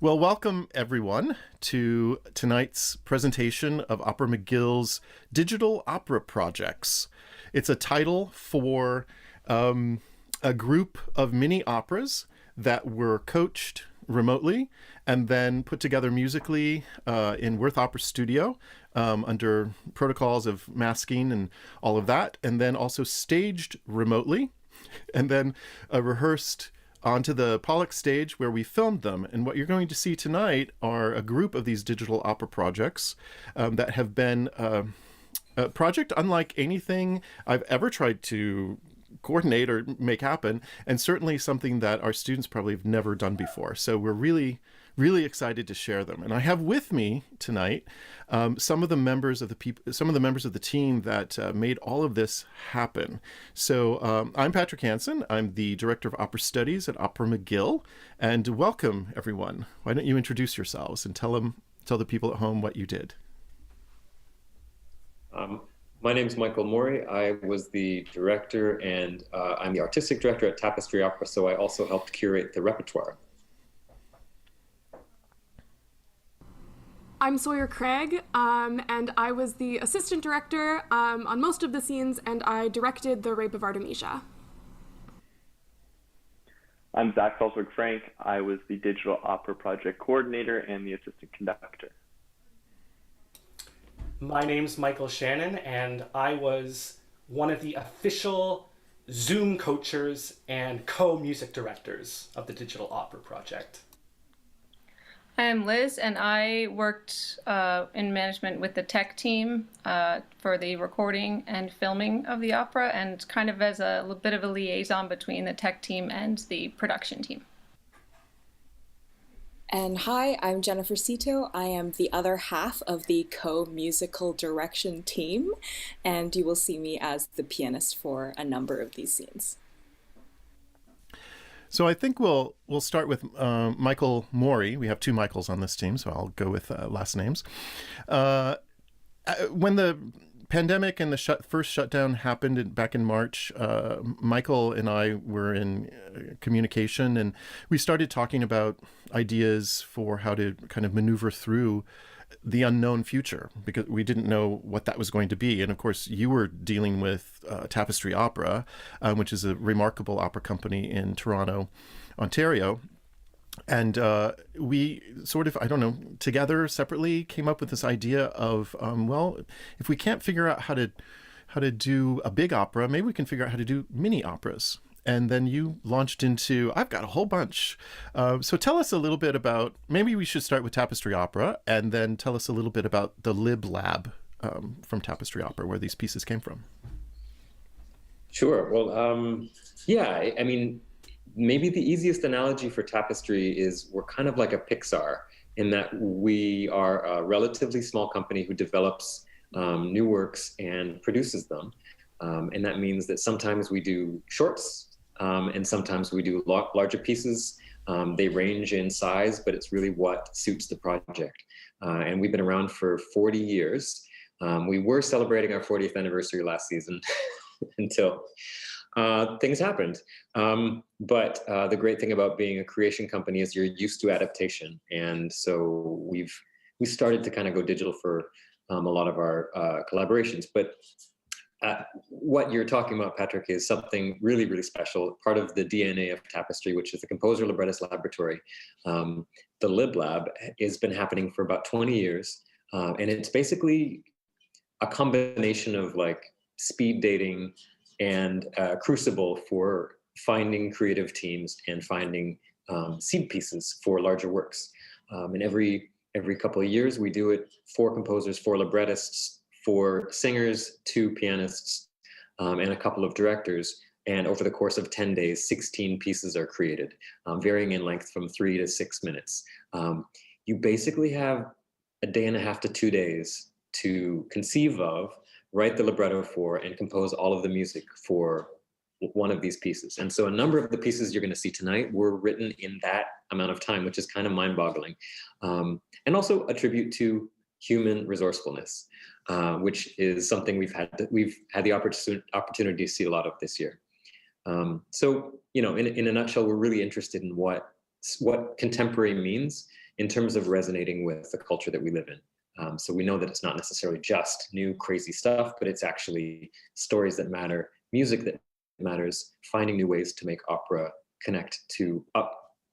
Well, welcome everyone to tonight's presentation of Opera McGill's digital opera projects. It's a title for a group of mini operas that were coached remotely and then put together musically in Worth Opera Studio under protocols of masking and all of that, and then also staged remotely and then rehearsed onto the Pollock stage where we filmed them. And what you're going to see tonight are a group of these digital opera projects that have been a project unlike anything I've ever tried to coordinate or make happen, and certainly something that our students probably have never done before. So we're really excited to share them. And I have with me tonight some of the members of the team that made all of this happen. So I'm Patrick Hansen. I'm the Director of Opera Studies at Opera McGill, and welcome everyone. Why don't you introduce yourselves and tell the people at home what you did? My name is Michael Mori. I was the director, and I'm the artistic director at Tapestry Opera, so I also helped curate the repertoire. I'm Sawyer Craig, and I was the assistant director on most of the scenes, and I directed The Rape of Artemisia. I'm Salsburg-Frank. I was the digital opera project coordinator and the assistant conductor. My name's Michael Shannon, and I was one of the official Zoom coachers and co-music directors of the digital opera project. I'm Liz, and I worked in management with the tech team for the recording and filming of the opera, and kind of as a little bit of a liaison between the tech team and the production team. And hi, I'm Jennifer Szeto. I am the other half of the co-musical direction team, and you will see me as the pianist for a number of these scenes. So I think we'll start with Michael Mori. We have two Michaels on this team, so I'll go with last names. When the pandemic and the first shutdown happened back in March, Michael and I were in communication, and we started talking about ideas for how to kind of maneuver through the unknown future, because we didn't know what that was going to be. And of course, you were dealing with Tapestry Opera, which is a remarkable opera company in Toronto, Ontario. And we sort of, together, separately, came up with this idea of, if we can't figure out how to do a big opera, maybe we can figure out how to do mini operas. And then you launched into, I've got a whole bunch. So tell us a little bit about, maybe we should start with Tapestry Opera, and then tell us a little bit about the Lib Lab from Tapestry Opera, where these pieces came from. Sure. Well, maybe the easiest analogy for Tapestry is we're kind of like a Pixar in that we are a relatively small company who develops new works and produces them. And that means that sometimes we do shorts and sometimes we do larger pieces. They range in size, but it's really what suits the project. And we've been around for 40 years. We were celebrating our 40th anniversary last season until things happened. But the great thing about being a creation company is you're used to adaptation. And so we started to kind of go digital for a lot of our collaborations. But what you're talking about, Patrick, is something really, really special, part of the DNA of Tapestry, which is the Composer Librettist Laboratory. The Lib Lab has been happening for about 20 years. And it's basically a combination of like speed dating and crucible for finding creative teams and finding seed pieces for larger works. And every couple of years, we do it 4 composers, 4 librettists, 4 singers, 2 pianists, and a couple of directors. And over the course of 10 days, 16 pieces are created, varying in length from 3 to 6 minutes. You basically have a day and a half to 2 days to conceive of, write the libretto for, and compose all of the music for one of these pieces. And so a number of the pieces you're going to see tonight were written in that amount of time, which is kind of mind-boggling. And also a tribute to human resourcefulness, which is something we've had the opportunity to see a lot of this year. So, in a nutshell, we're really interested in what contemporary means in terms of resonating with the culture that we live in. So we know that it's not necessarily just new crazy stuff, but it's actually stories that matter, music that matters, finding new ways to make opera connect to a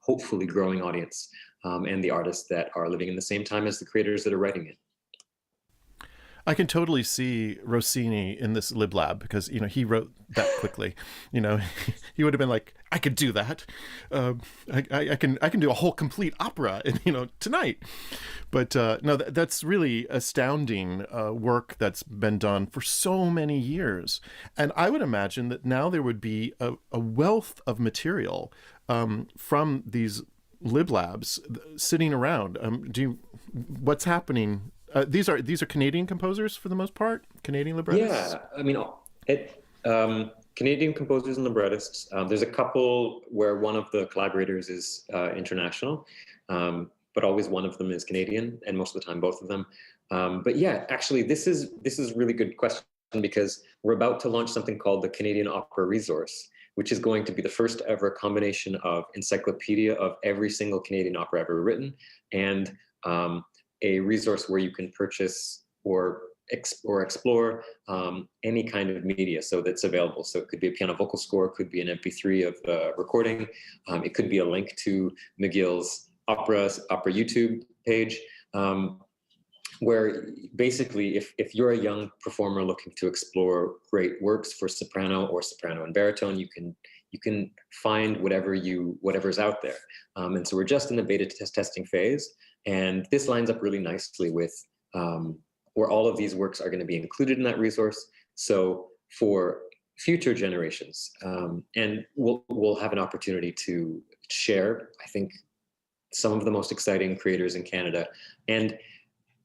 hopefully growing audience, and the artists that are living in the same time as the creators that are writing it. I can totally see Rossini in this Lib Lab because, he wrote that quickly. He would have been like, I could do that. I can do a whole complete opera, tonight. But no, that's really astounding work that's been done for so many years. And I would imagine that now there would be a wealth of material from these Lib Labs sitting around. What's happening? These are Canadian composers for the most part, Canadian librettists? Yeah, I mean, Canadian composers and librettists. There's a couple where one of the collaborators is international, but always one of them is Canadian, and most of the time both of them. But yeah, actually, this is a really good question because we're about to launch something called the Canadian Opera Resource, which is going to be the first ever combination of encyclopedia of every single Canadian opera ever written and a resource where you can purchase or explore any kind of media so that's available. So it could be a piano vocal score, it could be an MP3 of the recording, it could be a link to McGill's opera YouTube page, where basically if you're a young performer looking to explore great works for soprano or soprano and baritone, you can find whatever's out there. And so we're just in the beta testing phase. And this lines up really nicely with where all of these works are going to be included in that resource. So for future generations, and we'll have an opportunity to share, I think, some of the most exciting creators in Canada and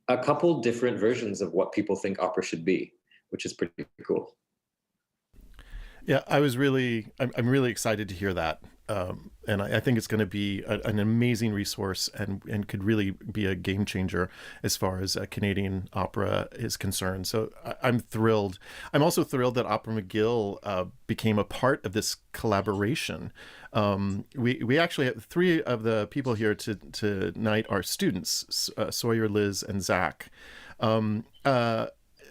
a couple different versions of what people think opera should be, which is pretty cool. Yeah, I'm really excited to hear that. And I think it's going to be an amazing resource and could really be a game changer as far as Canadian opera is concerned. So I'm thrilled. I'm also thrilled that Opera McGill became a part of this collaboration. We actually have three of the people here tonight are students, Sawyer, Liz, and Zach.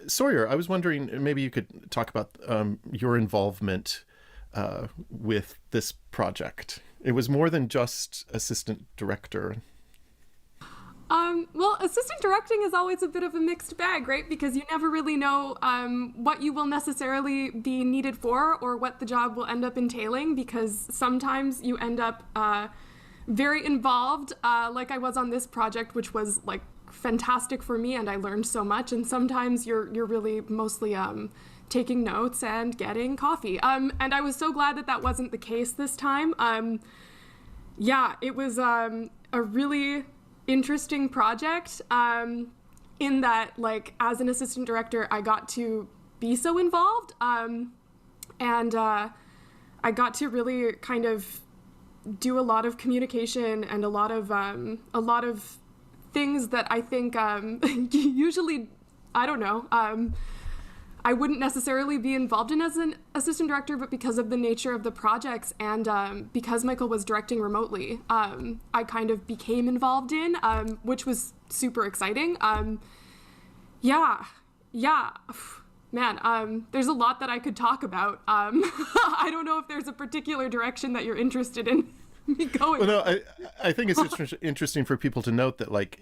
Sawyer, I was wondering, maybe you could talk about your involvement with this project. It was more than just assistant director. Well, assistant directing is always a bit of a mixed bag, right? Because you never really know what you will necessarily be needed for or what the job will end up entailing, because sometimes you end up very involved, like I was on this project, which was like fantastic for me and I learned so much, and sometimes you're really mostly taking notes and getting coffee, and I was so glad that wasn't the case this time. Yeah, it was a really interesting project in that, like, as an assistant director I got to be so involved, and I got to really kind of do a lot of communication and a lot of things that I think usually, I don't know, I wouldn't necessarily be involved in as an assistant director, but because of the nature of the projects and because Michael was directing remotely, I kind of became involved in, which was super exciting. Yeah, man, there's a lot that I could talk about. I don't know if there's a particular direction that you're interested in me going. Well, no, I think it's interesting for people to note that, like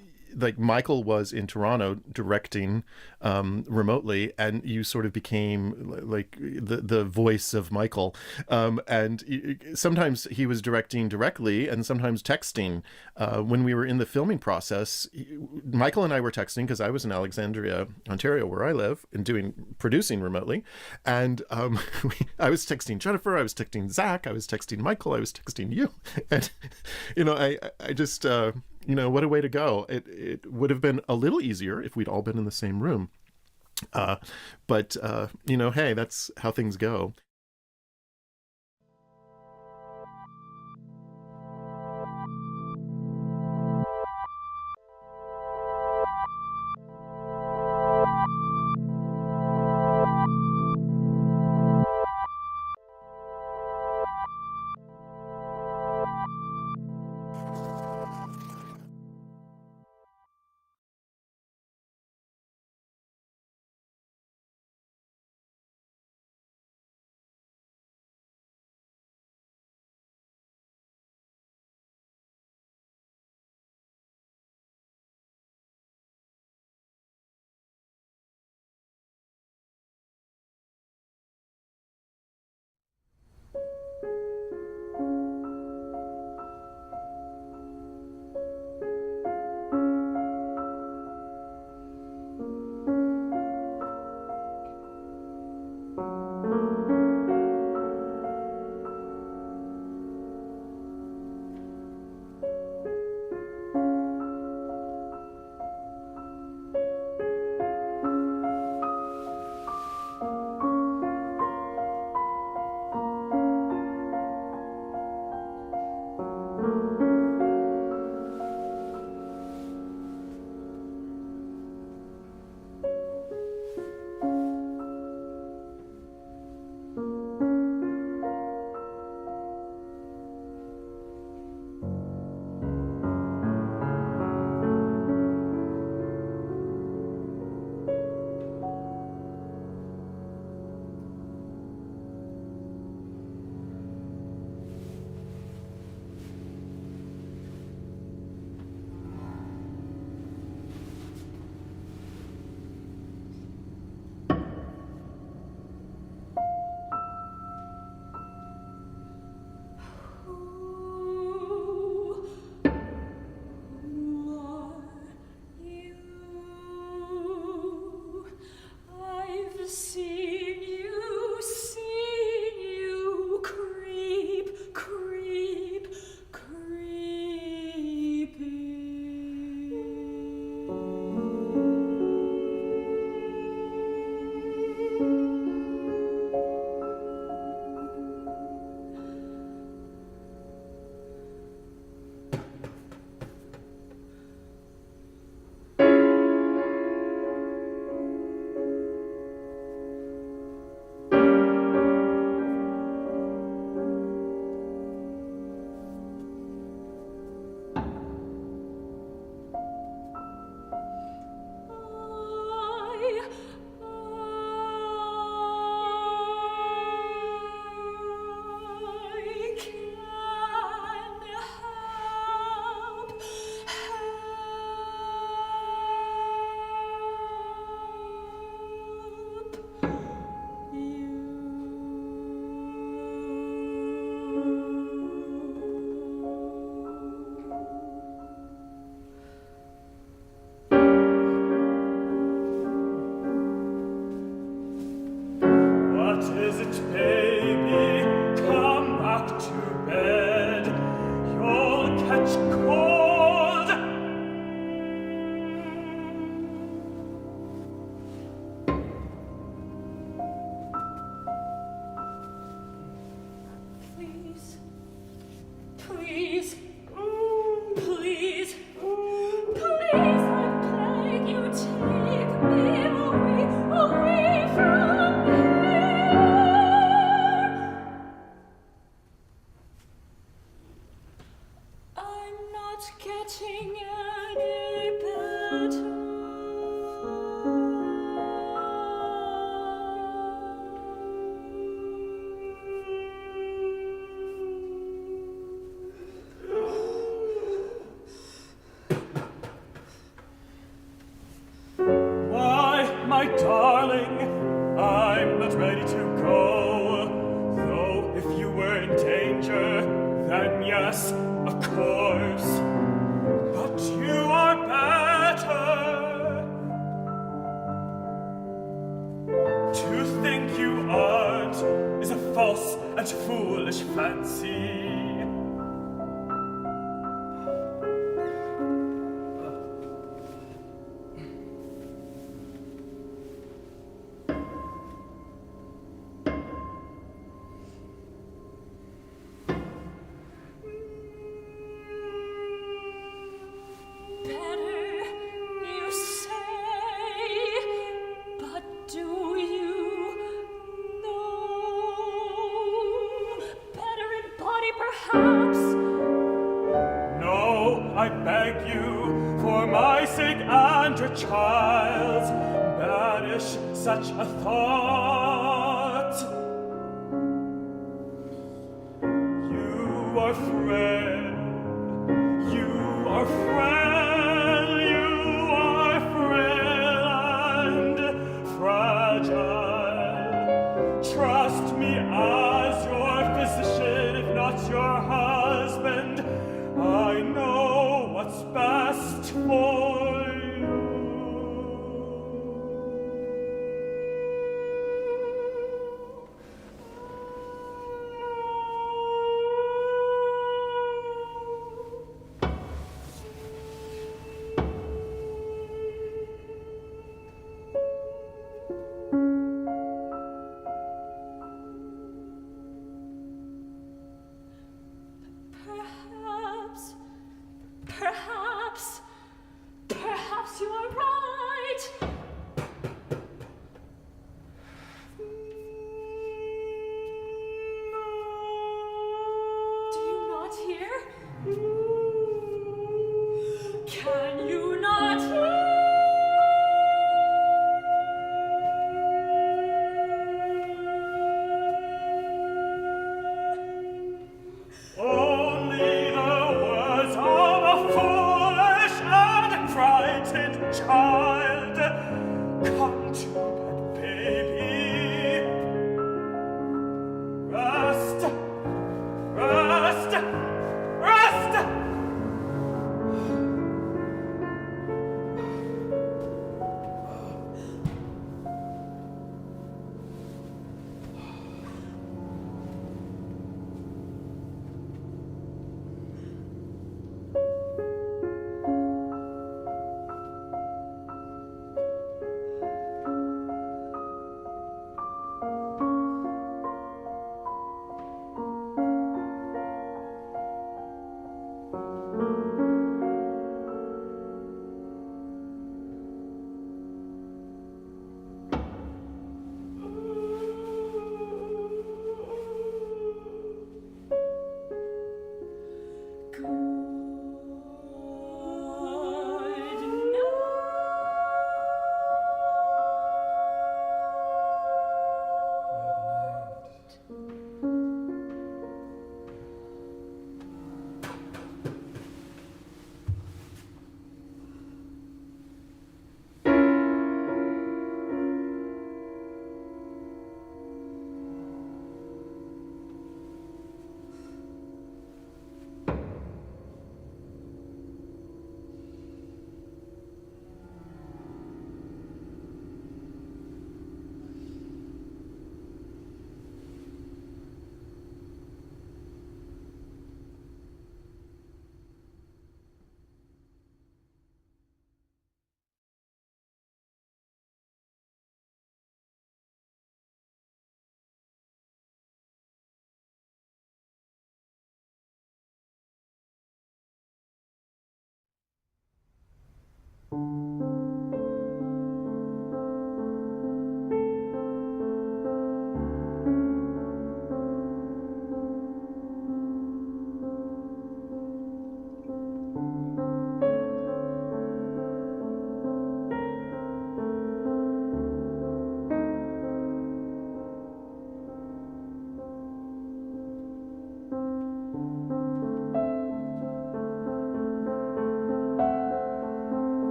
Michael was in Toronto directing remotely, and you sort of became like the voice of Michael. And sometimes he was directing directly and sometimes texting. When we were in the filming process, Michael and I were texting because I was in Alexandria, Ontario, where I live, and producing remotely. And I was texting Jennifer, I was texting Zach, I was texting Michael, I was texting you. And, I just... what a way to go. It would have been a little easier if we'd all been in the same room. But hey, that's how things go.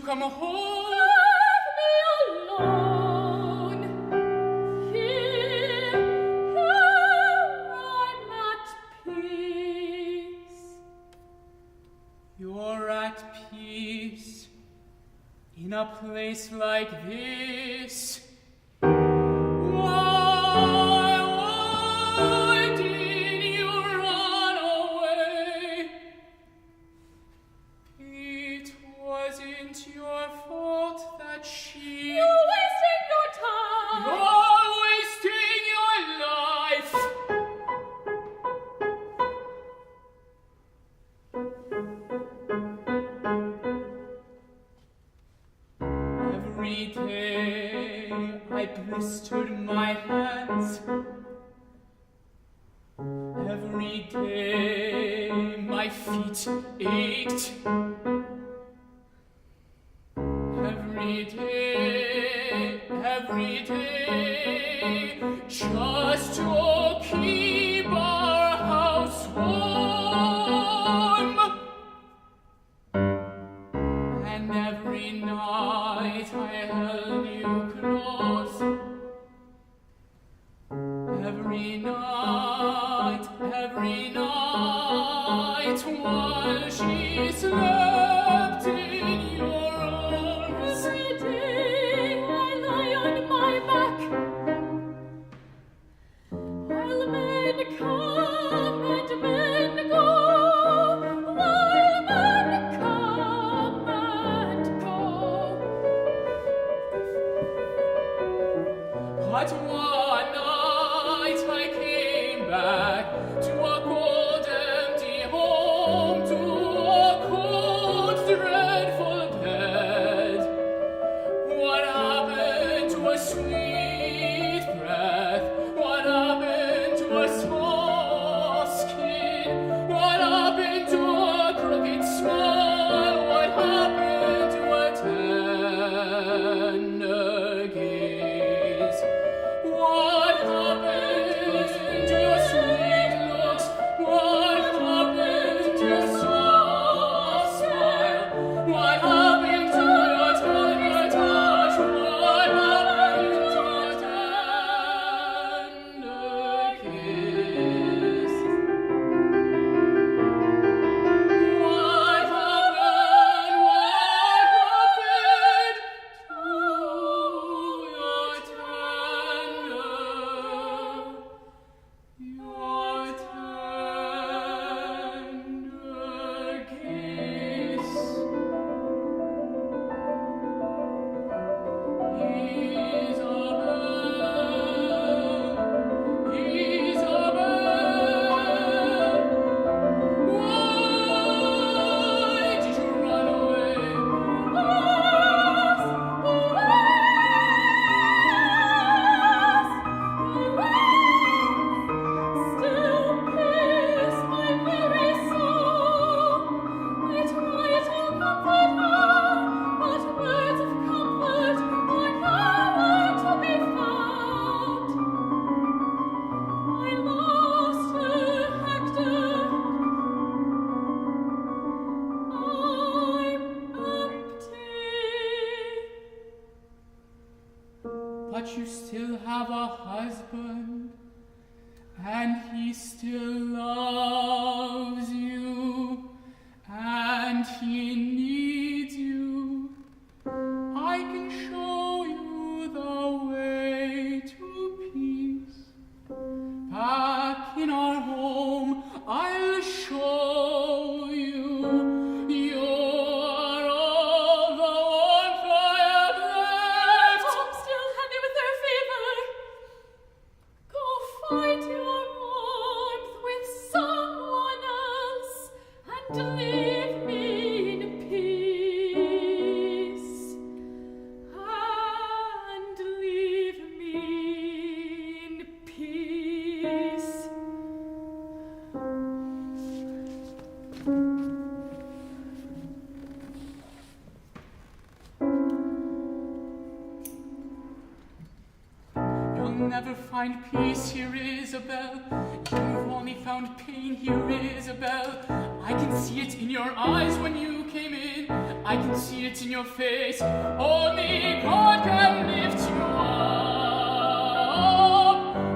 come home. Leave me alone. Here I'm at peace. You're at peace in a place like this. Why did you run away? It wasn't your fault that she... You're wasting your time. You're wasting your life. Every day I blistered my hands. Every day my feet ached. Every day, just to keep our house warm. And every night I held you close. Every night while she slept in your arms. Every day I lie on my back come and men go, while men come and go. But one night I came back to a cold, empty home, to a cold, dreadful bed. What happened to a sweet breath? What happened to a soft skin? What happened to a crooked smile? What happened to a tender gaze? What happened to your sweet looks? What happened to your soft smile? What happened to your tender touch? What happened to your tender kiss? What happened? What happened to your tender kiss? Isabel, Isabel, why did you run away? Still pierce my very soul. I try to comfort her, but words of comfort are nowhere to be found. I lost her, Hector. I'm empty. But you still have a husband, and he still loves you, and he needs you. I can show you the way to peace. Back in our home, I'll show you. You're all the warmth I have left. I'm still heavy with their fever. Go find your warmth with someone else and leave me in peace. And leave me in peace. You'll never find peace here, Isabel. You've only found pain here, Isabel. I can see it in your eyes when you came in. I can see it in your face. Only God can lift you up.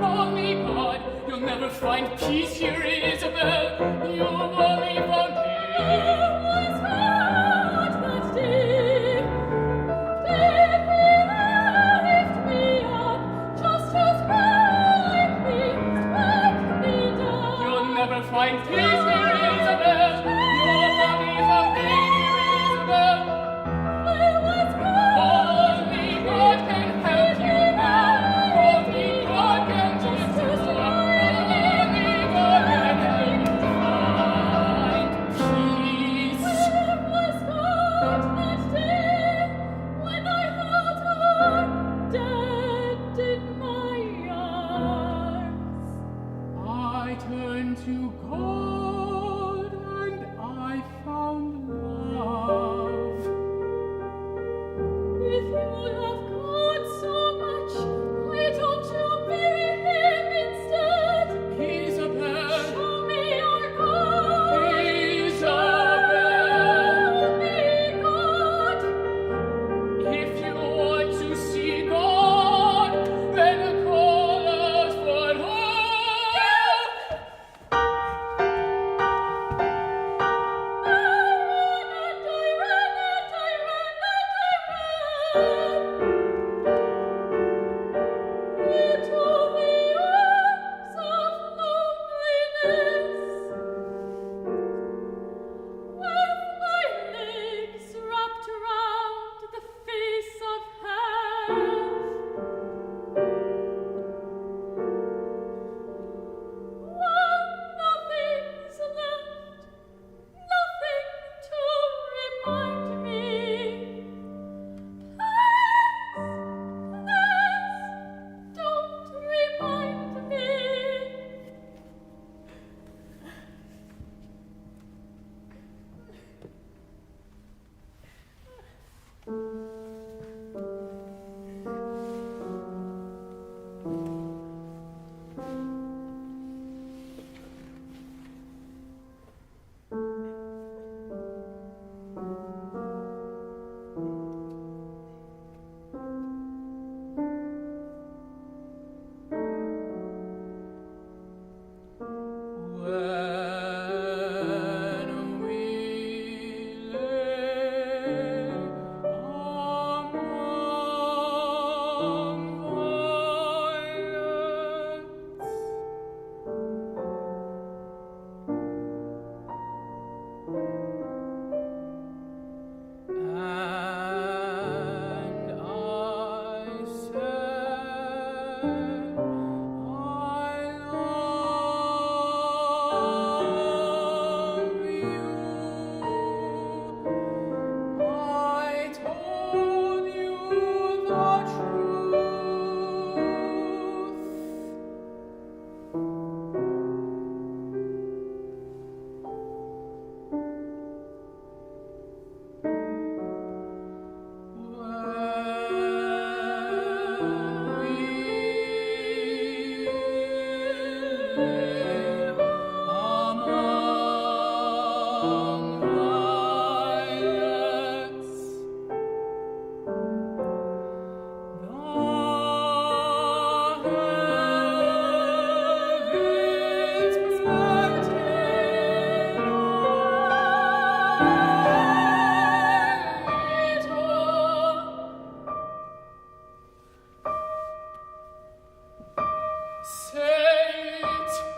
Only God. You'll never find peace here, Isabel. You've only found pain. Was heart that deep, deep lift me up, just to strike me down. You'll never find peace here, Isabel. You've only found pain here, Isabel. Only God can help you now. Only God can lift you up. Only God can help you find peace. Where was God that day when I held her dead in my arms? I turned to God and I found love. If you love God so much, why don't you bury him instead? Isabel, Show me your God. Isabel, Show me God. if you want to see God, then call us for help. Say it.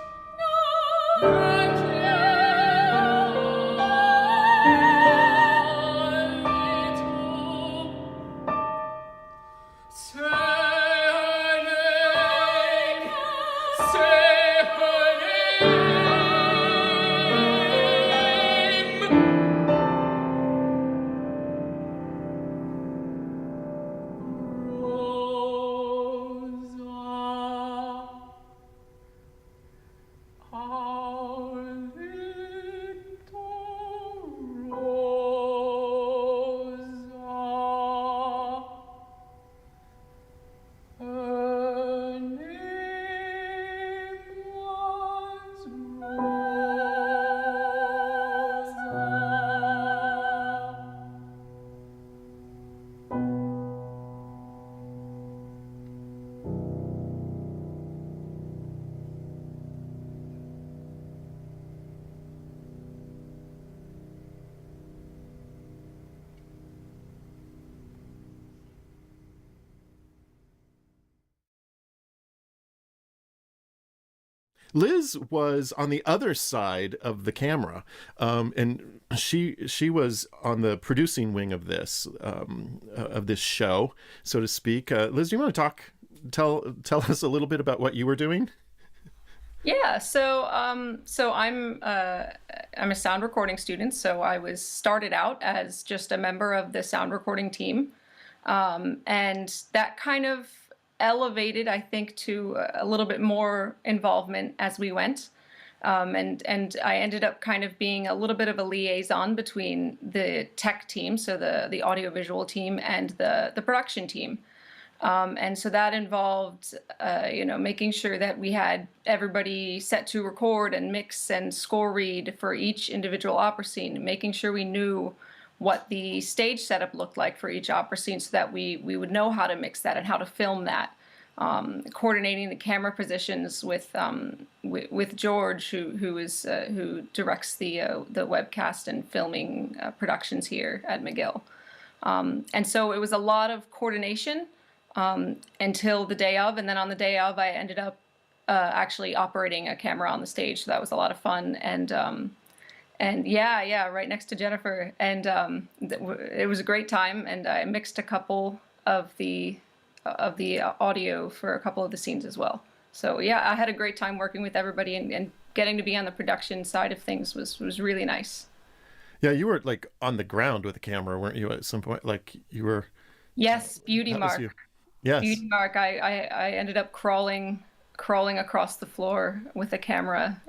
Liz was on the other side of the camera, and she was on the producing wing of this show, so to speak. Liz, do you want to tell us a little bit about what you were doing? Yeah, so I'm a sound recording student, so I was started out as just a member of the sound recording team, and that kind of elevated, I think, to a little bit more involvement as we went. And I ended up kind of being a little bit of a liaison between the tech team, so the audiovisual team, and the production team. And so that involved, making sure that we had everybody set to record and mix and score read for each individual opera scene, making sure we knew what the stage setup looked like for each opera scene so that we would know how to mix that and how to film that. Coordinating the camera positions with George, who directs the webcast and filming productions here at McGill. And so it was a lot of coordination until the day of, and then on the day of I ended up actually operating a camera on the stage. So that was a lot of fun, and yeah, right next to Jennifer, and it was a great time. And I mixed a couple of the audio for a couple of the scenes as well. So yeah, I had a great time working with everybody, and getting to be on the production side of things was really nice. Yeah, you were like on the ground with the camera, weren't you? At some point, like you were. Yes, Beauty Mark. Yes. Beauty Mark. I ended up crawling across the floor with a camera,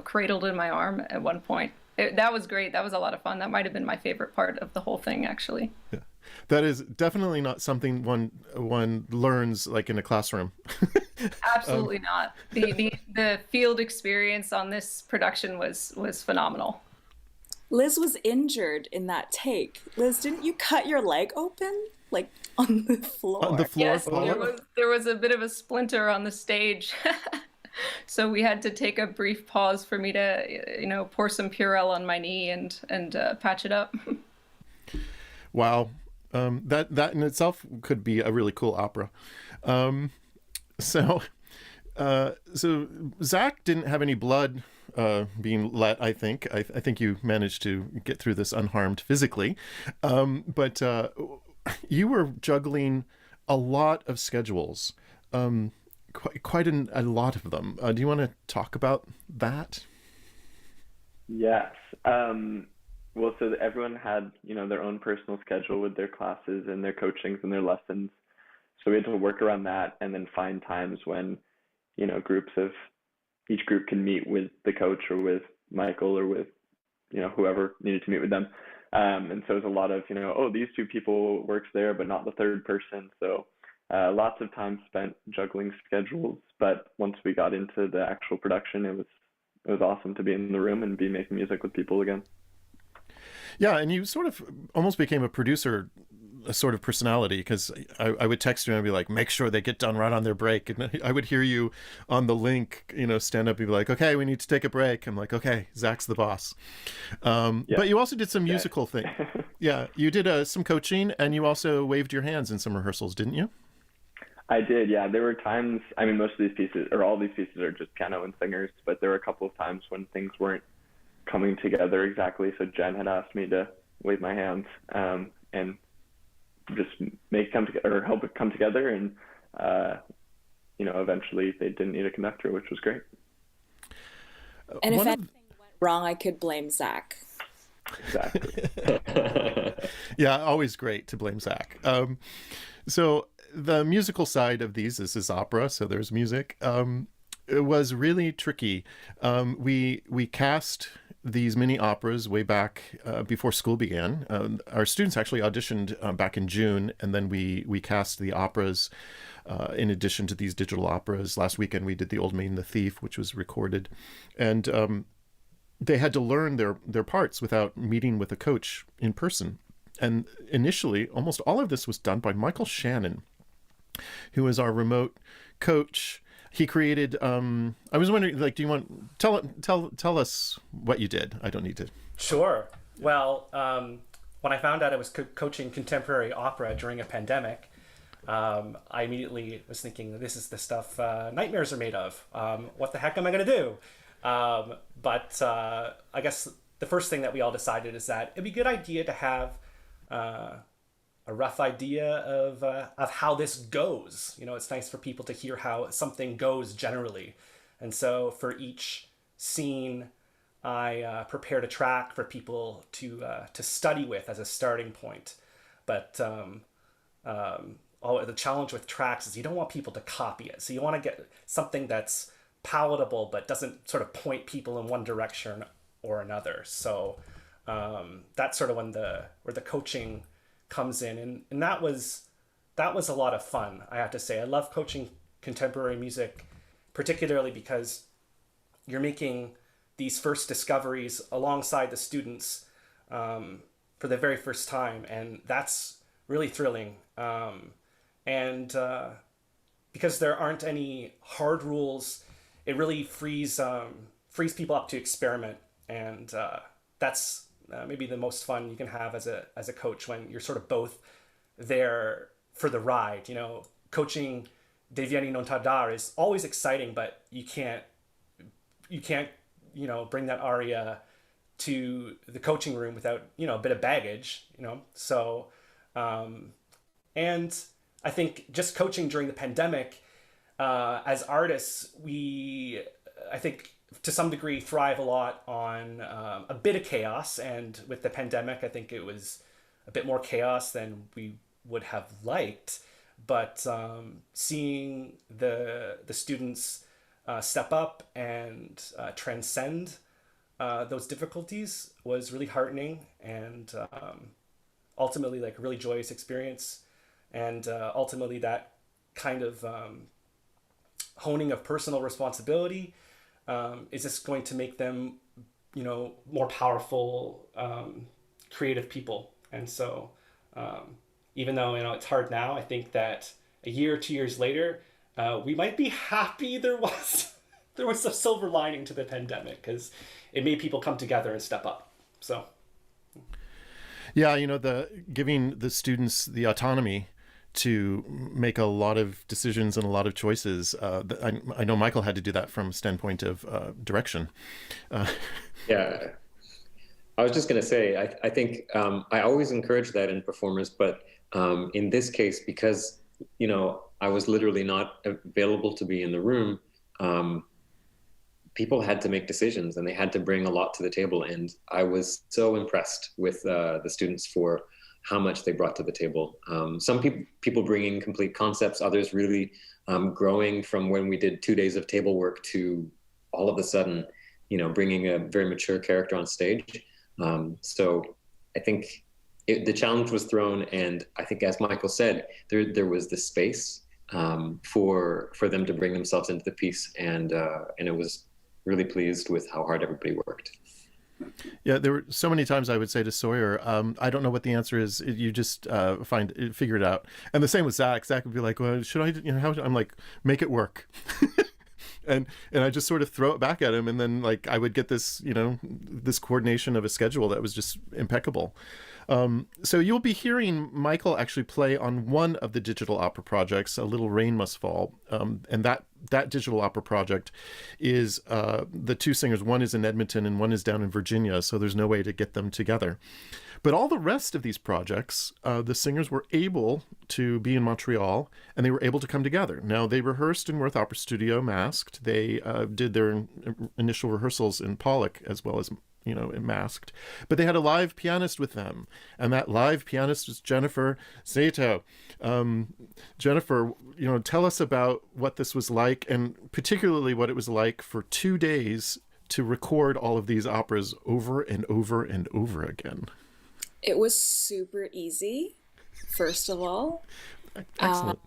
cradled in my arm at one point. That was great. That was a lot of fun. That might have been my favorite part of the whole thing, actually. Yeah. That is definitely not something one learns like in a classroom. Absolutely not. The field experience on this production was phenomenal. Liz was injured in that take. Liz, didn't you cut your leg open? Like on the floor? On the floor? Yes, there was a bit of a splinter on the stage. So we had to take a brief pause for me to, pour some Purell on my knee and patch it up. Wow. That in itself could be a really cool opera. So Zach didn't have any blood being let, I think. I think you managed to get through this unharmed physically. But you were juggling a lot of schedules, quite a lot of them. Do you want to talk about that? Yes. Well, so everyone had, their own personal schedule with their classes and their coachings and their lessons. So we had to work around that and then find times when, each group can meet with the coach or with Michael or with, whoever needed to meet with them. And so it was a lot of, these two people works there, but not the third person. So lots of time spent juggling schedules. But once we got into the actual production, it was awesome to be in the room and be making music with people again. Yeah, and you sort of almost became a producer, a sort of personality, because I would text you and I'd be like, make sure they get done right on their break. And I would hear you on the link, stand up and be like, okay, we need to take a break. I'm like, okay, Zach's the boss. But you also did some musical thing. Yeah, you did some coaching, and you also waved your hands in some rehearsals, didn't you? I did, yeah. There were times, I mean, most of these pieces, or all these pieces are just piano and singers, but there were a couple of times when things weren't coming together exactly. So Jen had asked me to wave my hands and just make come together, or help it come together. And, eventually they didn't need a conductor, which was great. And if anything went wrong, I could blame Zach. Exactly. Yeah, always great to blame Zach. So the musical side of these, this is opera, so there's music. It was really tricky. We cast these mini operas way back before school began. Our students actually auditioned back in June, and then we cast the operas in addition to these digital operas. Last weekend we did The Old Maid and the Thief, which was recorded. And they had to learn their parts without meeting with a coach in person. And initially, almost all of this was done by Michael Shannon, who is our remote coach. He created, I was wondering, do you want, tell us what you did. I don't need to. Sure. Well, when I found out I was coaching contemporary opera during a pandemic, I immediately was thinking, this is the stuff nightmares are made of. What the heck am I going to do? But I guess the first thing that we all decided is that it'd be a good idea to have a rough idea of how this goes. It's nice for people to hear how something goes generally. And so for each scene, I prepared a track for people to study with as a starting point. But the challenge with tracks is you don't want people to copy it. So you want to get something that's palatable but doesn't sort of point people in one direction or another. So that's sort of where the coaching comes in, and that was a lot of fun, I have to say. I love coaching contemporary music, particularly because you're making these first discoveries alongside the students for the very first time, and that's really thrilling. And because there aren't any hard rules, it really frees people up to experiment, and that's maybe the most fun you can have as a coach, when you're sort of both there for the ride. Coaching Devieni non tardare is always exciting, but you can't bring that aria to the coaching room without a bit of baggage. So and I think just coaching during the pandemic, as artists, I think to some degree thrive a lot on a bit of chaos. And with the pandemic, I think it was a bit more chaos than we would have liked. But seeing the students step up and transcend those difficulties was really heartening, and ultimately like a really joyous experience. And ultimately that kind of honing of personal responsibility is just going to make them, more powerful, creative people. And so even though, it's hard now, I think that a year or 2 years later, we might be happy there was a silver lining to the pandemic, because it made people come together and step up. So. Yeah, giving the students the autonomy to make a lot of decisions and a lot of choices. I know Michael had to do that from a standpoint of direction. Yeah, I was just going to say, I think I always encourage that in performers, but in this case, because, I was literally not available to be in the room, people had to make decisions and they had to bring a lot to the table. And I was so impressed with the students for how much they brought to the table. Some people bringing complete concepts, others really growing from when we did 2 days of table work to all of a sudden, bringing a very mature character on stage. So I think the challenge was thrown, and I think, as Michael said, there was the space for them to bring themselves into the piece, and it was really pleased with how hard everybody worked. Yeah, there were so many times I would say to Sawyer, I don't know what the answer is. You just figure it out. And the same with Zach. Zach would be like, well, should I, how? I'm like, make it work. and I just sort of throw it back at him, and then like I would get this, you know, this coordination of a schedule that was just impeccable. So you'll be hearing Michael actually play on one of the digital opera projects, A Little Rain Must Fall, and that digital opera project is the two singers. One is in Edmonton and one is down in Virginia, so there's no way to get them together. But all the rest of these projects, the singers were able to be in Montreal, and they were able to come together. Now, they rehearsed in Worth Opera Studio masked. They did their initial rehearsals in Pollock as well as, you know, masked. But they had a live pianist with them, and that live pianist was Jennifer Szeto. Jennifer, you know, tell us about what this was like, and particularly what it was like for 2 days to record all of these operas over and over and over again. It was super easy, first of all. Excellent.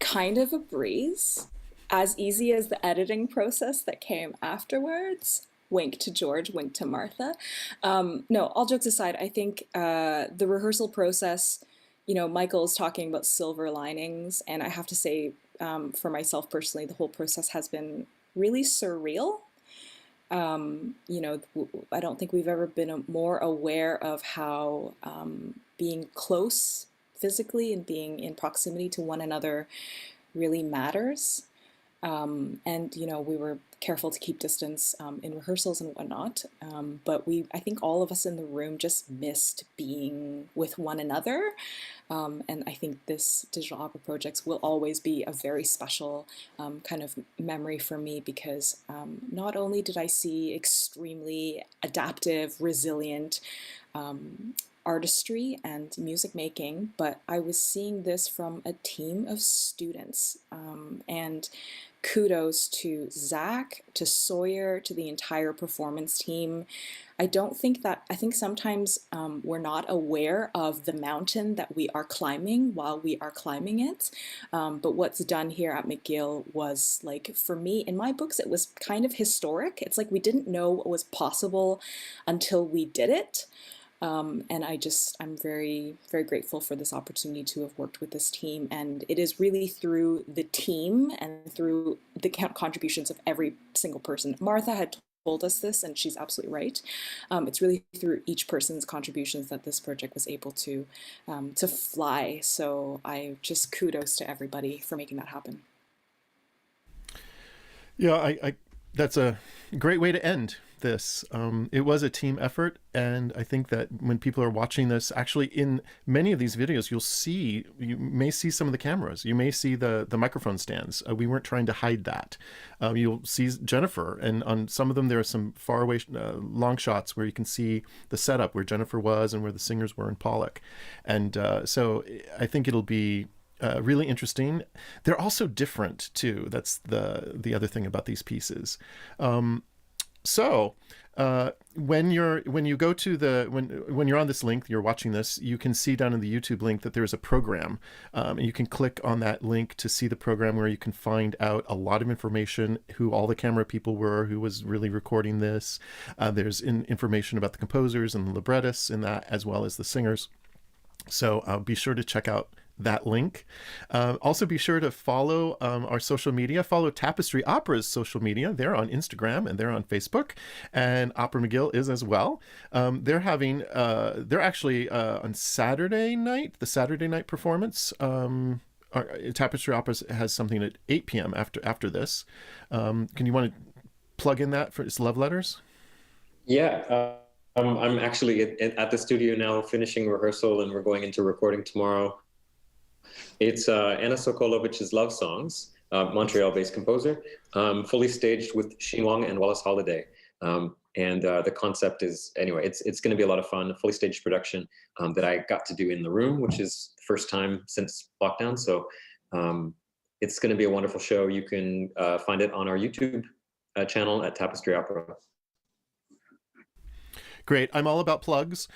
Kind of a breeze. As easy as the editing process that came afterwards. Wink to George, wink to Martha. No, all jokes aside, I think the rehearsal process, you know, Michael's talking about silver linings, and I have to say, for myself personally, the whole process has been really surreal. You know, I don't think we've ever been more aware of how being close physically and being in proximity to one another really matters. And, you know, we were careful to keep distance in rehearsals and whatnot. But I think all of us in the room just missed being with one another. And I think this digital opera projects will always be a very special kind of memory for me, because not only did I see extremely adaptive, resilient artistry and music making, but I was seeing this from a team of students. And kudos to Zach, to Sawyer, to the entire performance team. I think sometimes we're not aware of the mountain that we are climbing while we are climbing it. But what's done here at McGill was, like, for me, in my books, it was kind of historic. It's like we didn't know what was possible until we did it. And I'm very, very grateful for this opportunity to have worked with this team. And it is really through the team and through the contributions of every single person. Martha had told us this, and she's absolutely right. It's really through each person's contributions that this project was able to fly. So I just kudos to everybody for making that happen. Yeah, that's a great way to end this. It was a team effort, and I think that when people are watching this, actually in many of these videos, you may see some of the cameras, you may see the microphone stands. We weren't trying to hide that. You'll see Jennifer, and on some of them there are some far away long shots where you can see the setup where Jennifer was and where the singers were in Pollock. And so I think it'll be really interesting. They're also different too. That's the other thing about these pieces. So when you're on this link, you're watching this, you can see down in the YouTube link that there's a program, and you can click on that link to see the program, where you can find out a lot of information, who all the camera people were, who was really recording this. There's information about the composers and the librettists in that, as well as the singers. So be sure to check out that link. Also be sure to follow our social media. Follow Tapestry Opera's social media. They're on Instagram and they're on Facebook, and Opera McGill is as well. They're actually on Saturday night, the Saturday night performance. Tapestry Opera has something at 8 p.m. after this. Can you want to plug in that for its love letters? Yeah. I'm actually at the studio now finishing rehearsal, and we're going into recording tomorrow. It's Anna Sokolovich's Love Songs, Montreal-based composer, fully staged with Sheen Wong and Wallace Holiday. And the concept is, anyway, it's going to be a lot of fun, a fully staged production that I got to do in the room, which is the first time since lockdown. So it's going to be a wonderful show. You can find it on our YouTube channel at Tapestry Opera. Great. I'm all about plugs.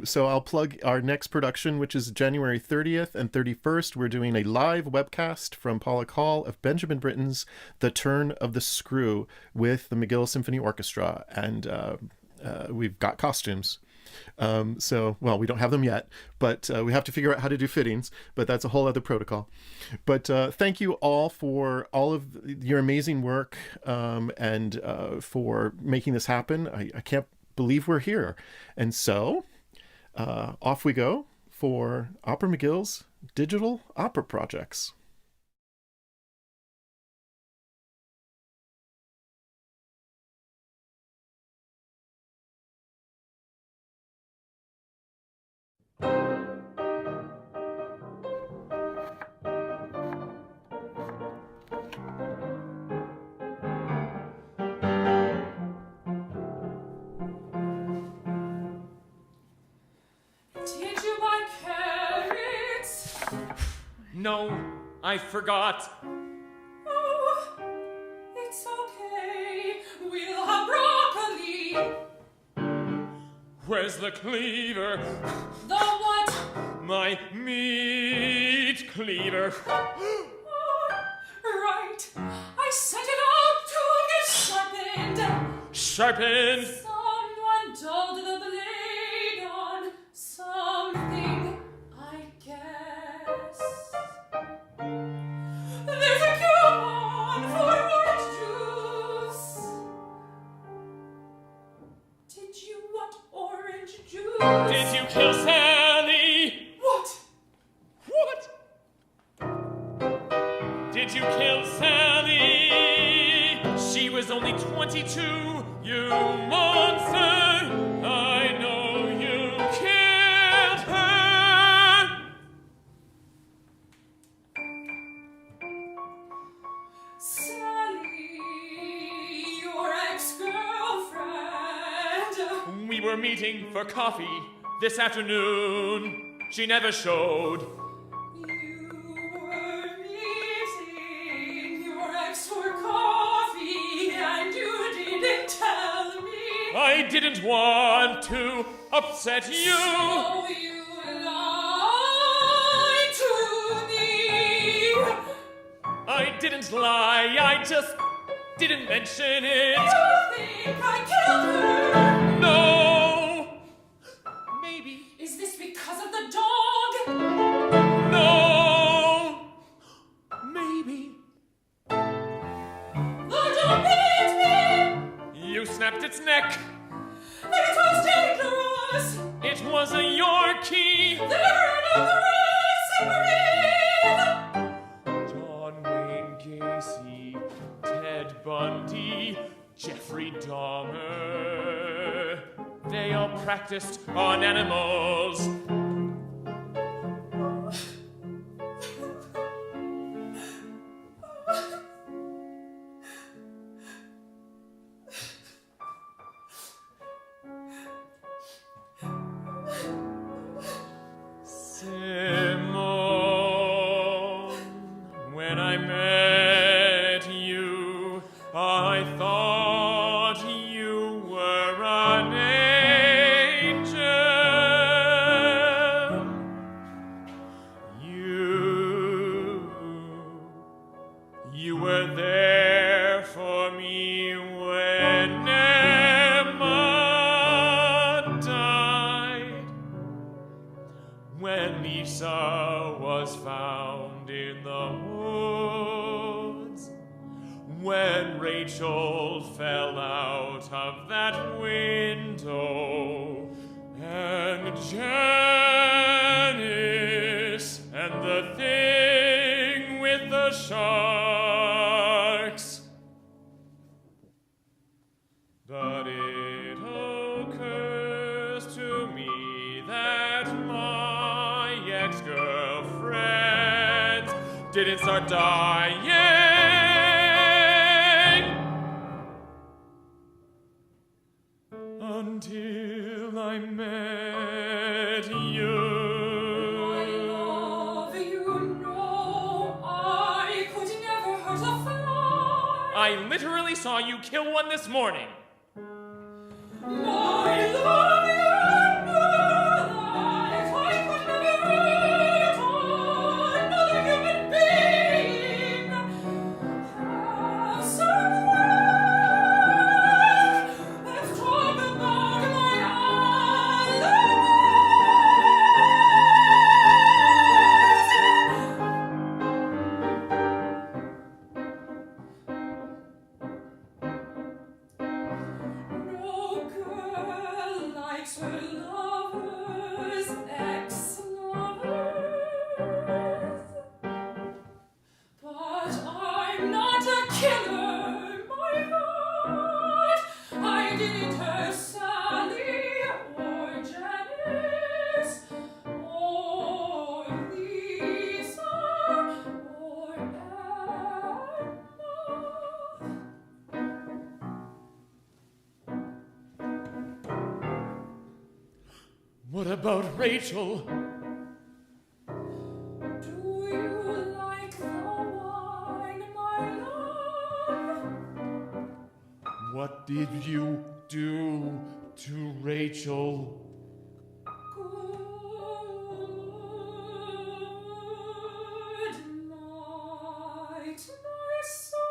So I'll plug our next production, which is January 30th and 31st. We're doing a live webcast from Pollock Hall of Benjamin Britten's The Turn of the Screw with the McGill Symphony Orchestra. And we've got costumes. So, well, we don't have them yet, but we have to figure out how to do fittings, but that's a whole other protocol. But thank you all for all of your amazing work and for making this happen. I can't believe we're here. And so off we go for Opera McGill's digital opera projects. Did you buy carrots? No, I forgot. Oh, it's okay. We'll have broccoli. Where's the cleaver? The what? My meat cleaver. Right. I sent it out to get sharpened. Sharpened. Someone dulled the blade on something, I guess. There's a coupon for orange juice. Did you want orange juice? Did you kill Sally? What? What? Did you kill Sally? She was only 22, you monster. I know you killed her. Sally, your ex-girlfriend. We were meeting for coffee this afternoon. She never showed. You were meeting your ex for coffee, and you didn't tell me. I didn't want to upset you. So you lied to me. I didn't lie, I just didn't mention it. You think I killed her? No. Maybe. Is this because of the dog? No. Maybe. The dog bit me. You snapped its neck. It was dangerous. It was a Yorkie. They're not John Wayne Gacy, Ted Bundy, Jeffrey Dahmer. They all practiced on animals. Simone, when I met you, I thought you were an angel. You were there for me when Emma died. When Lisa was found in the woods, when Rachel fell out of that window, and Janice, and the thing with the sharks. But it occurs to me that my ex-girlfriends didn't start dying until I met you. I love you, no, I could never hurt a fly. I literally saw you kill one this morning. I love you, no, that I could never hurt another human being. Have some word, let's talk about my dear Sally, or Janice, or Lisa, or Anna. What about Rachel? Do you like the wine, my love? What did you do to Rachel? Good night, my sweet.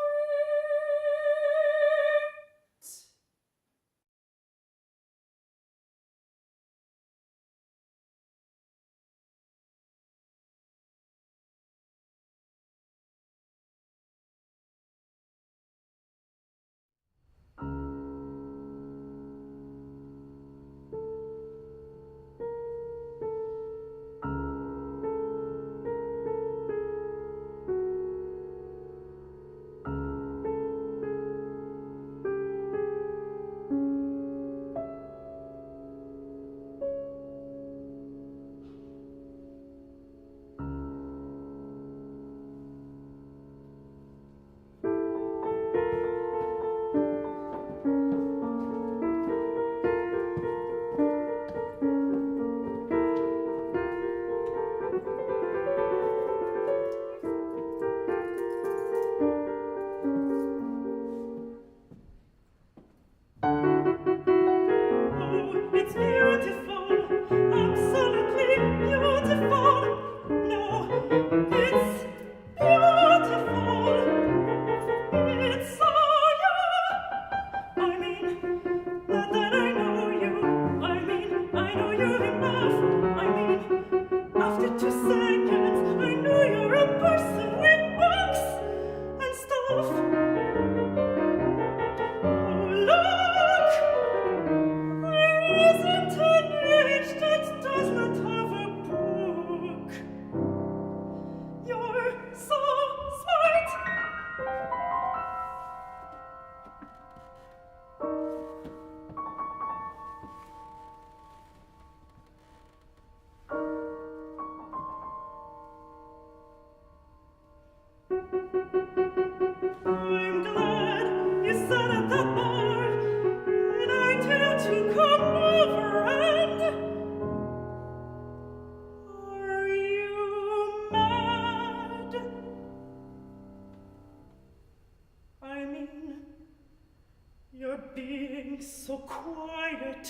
So quiet,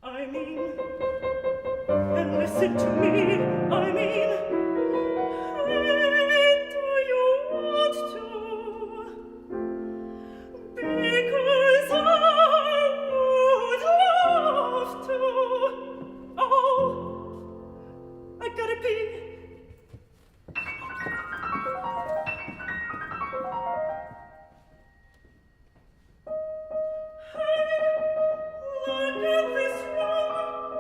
I mean, and listen to me, I mean, hey, do you want to? Because I would love to. Oh, I gotta pee. Look at this room.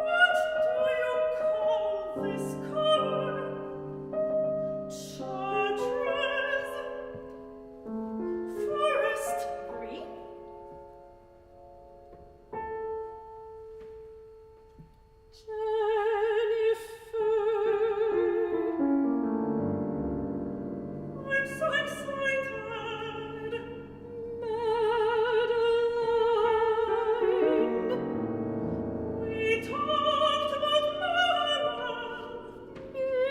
What do you call this color? Chartreuse? Forest green? Jennifer, I'm so excited. Madeline, we talked about Mara, Miriam,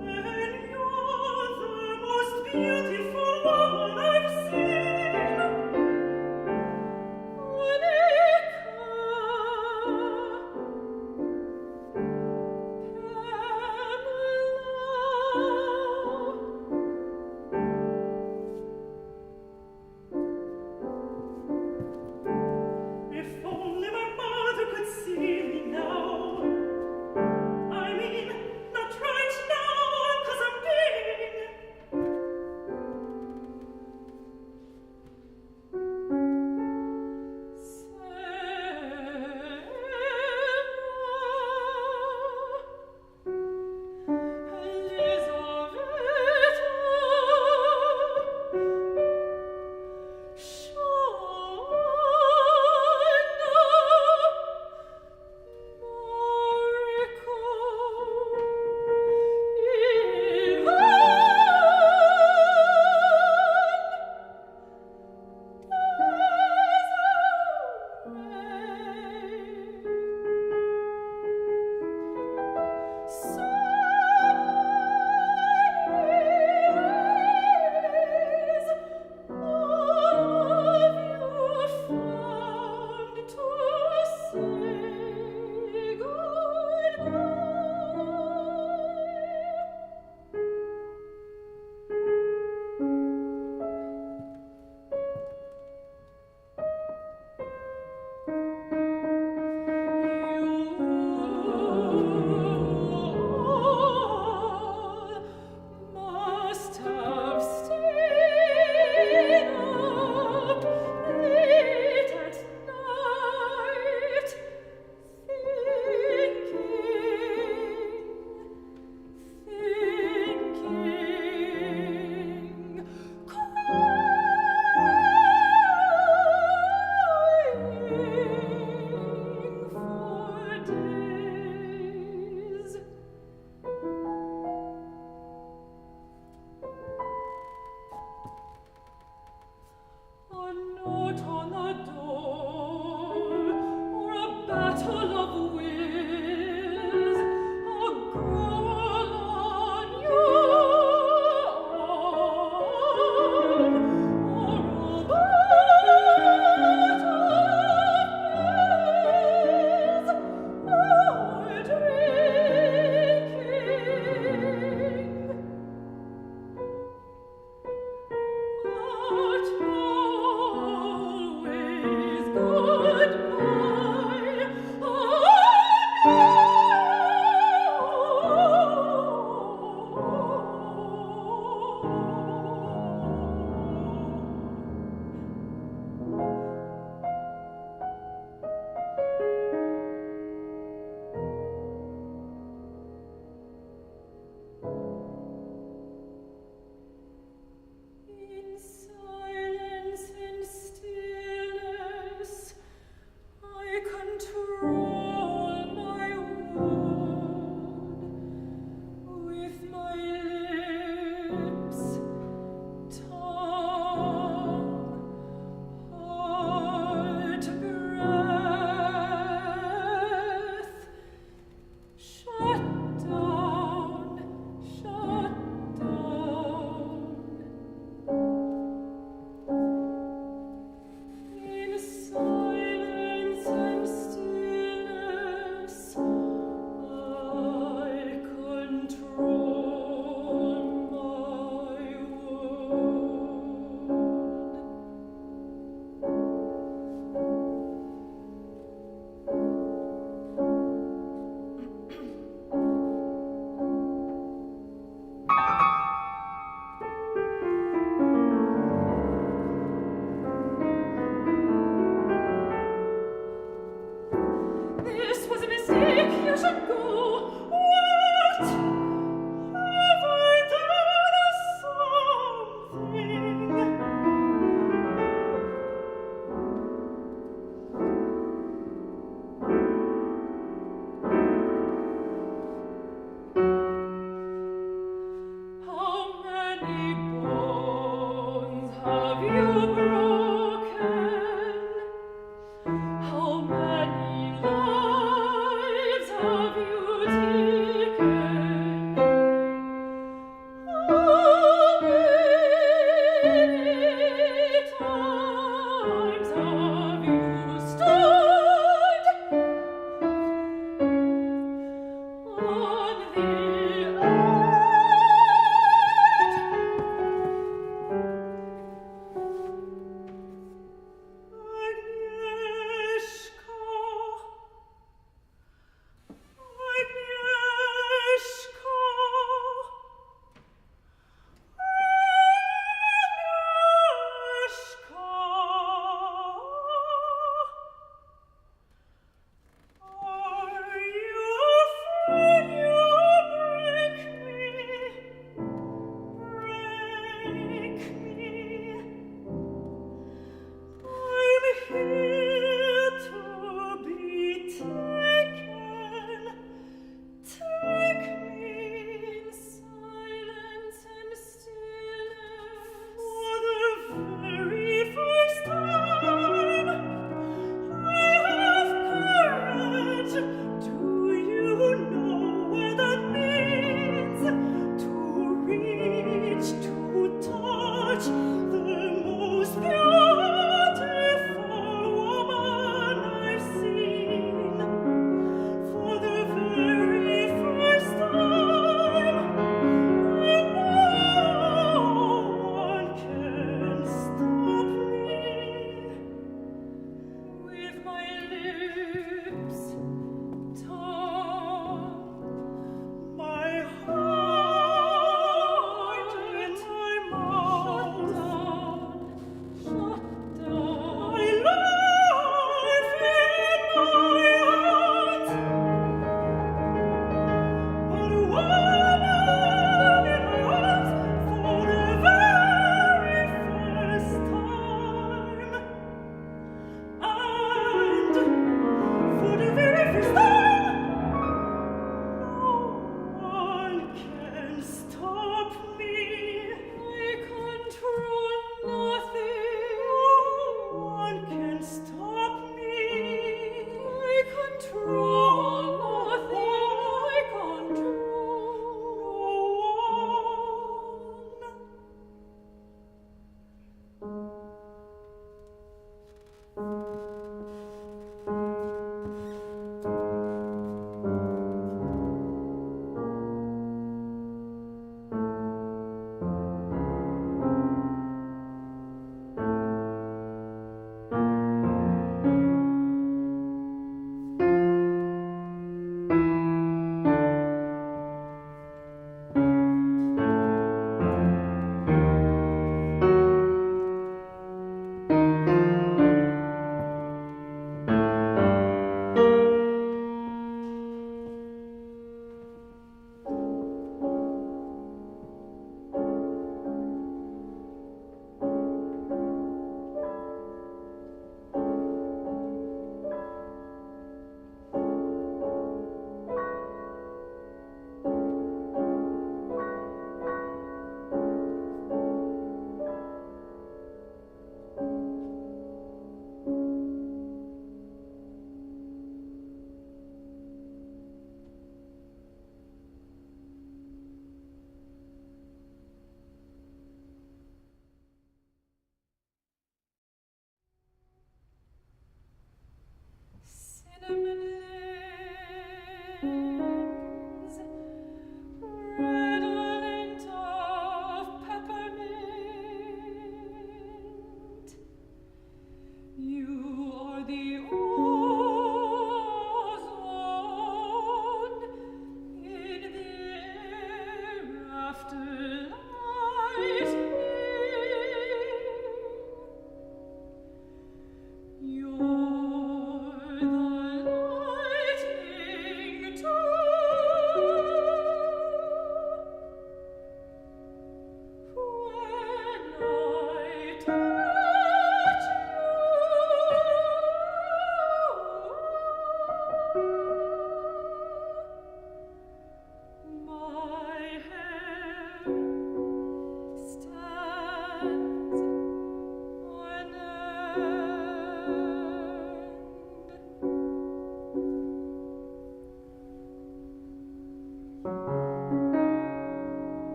and you're the most beautiful woman I've seen. If only my mother could see me now. I mean, not right now, 'cause I'm being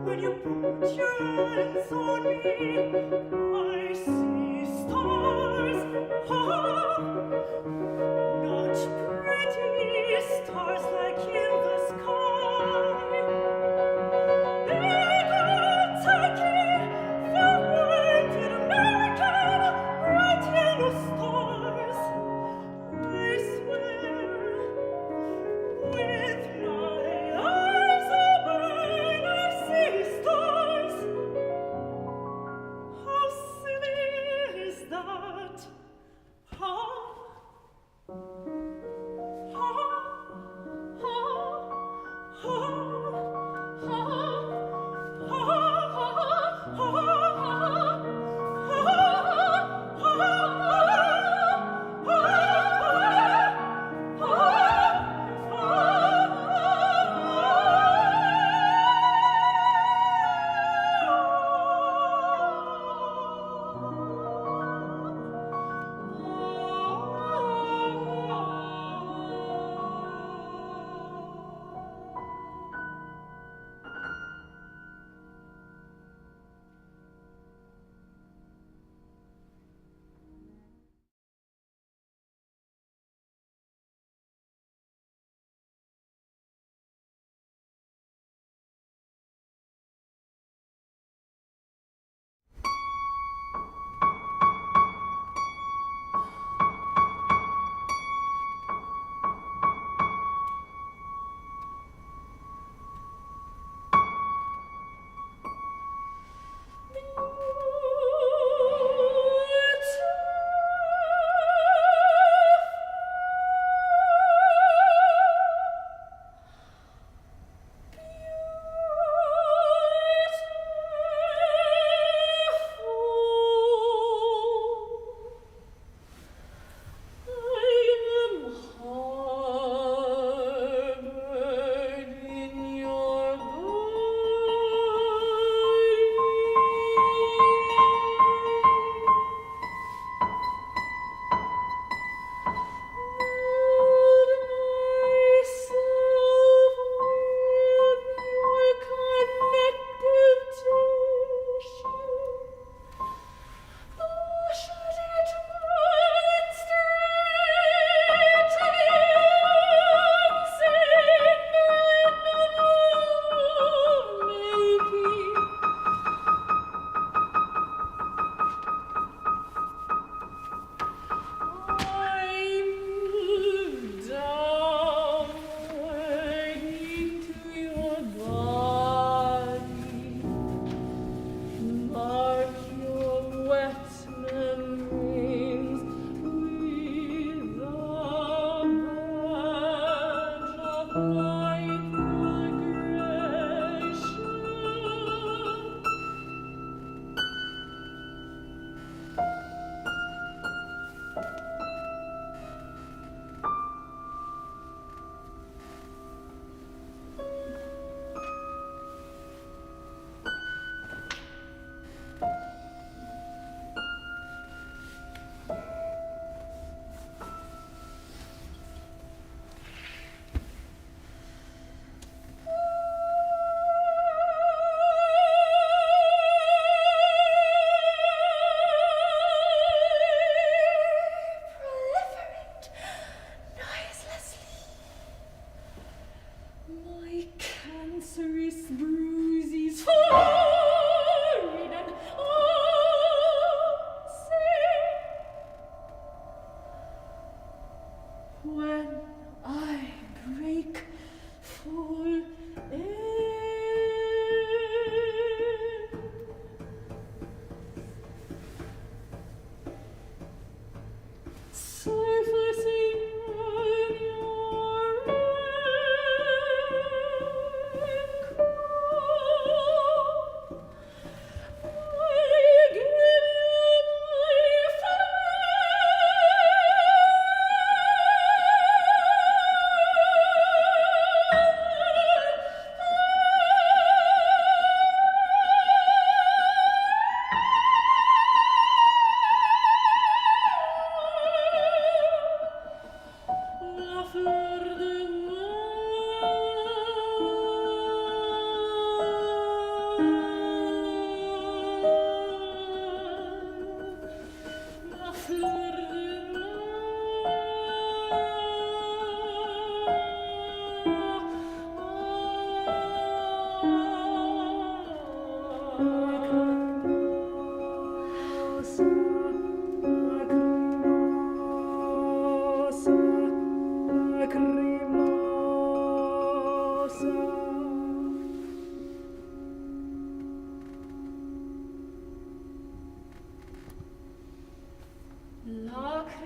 When you put your hands on me, I see stars. Not pretty stars like in the sky. Big old Turkey, far-pointed American, bright yellow stars. I swear, with my eyes open, I see stars. How silly is that?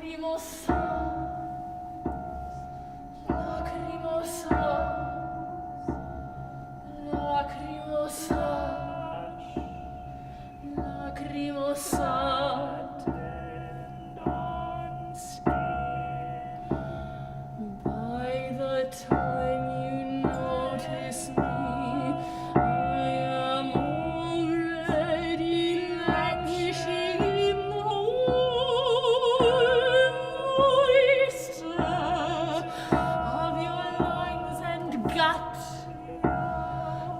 Lacrimosa, lacrimosa, lacrimosa, lacrimosa. By the time you notice me, I am already languishing in the warm oyster of your lungs and gut,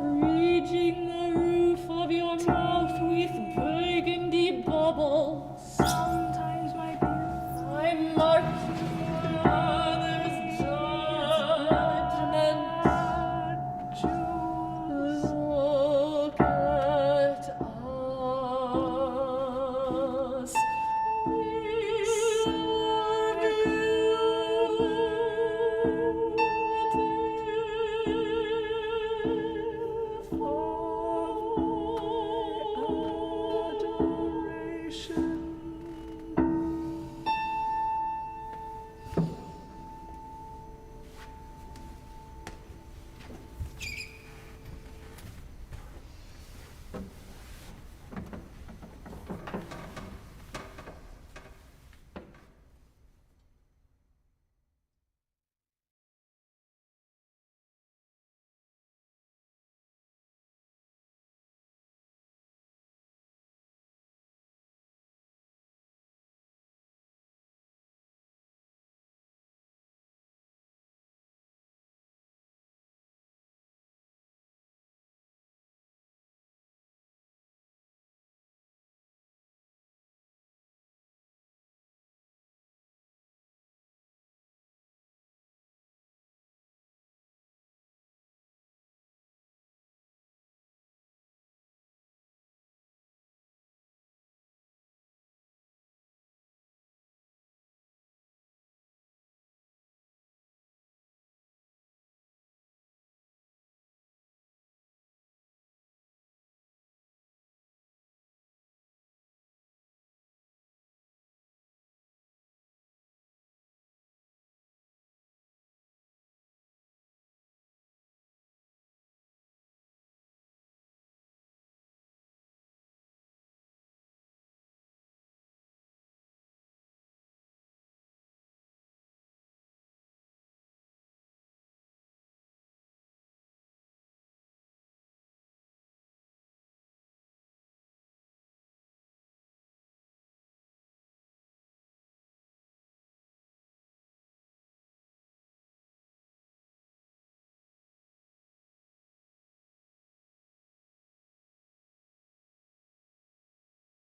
reaching the roof of your mouth with burgundy bubbles. Sometimes my I mark others' judgment. Look at us. We love adoration.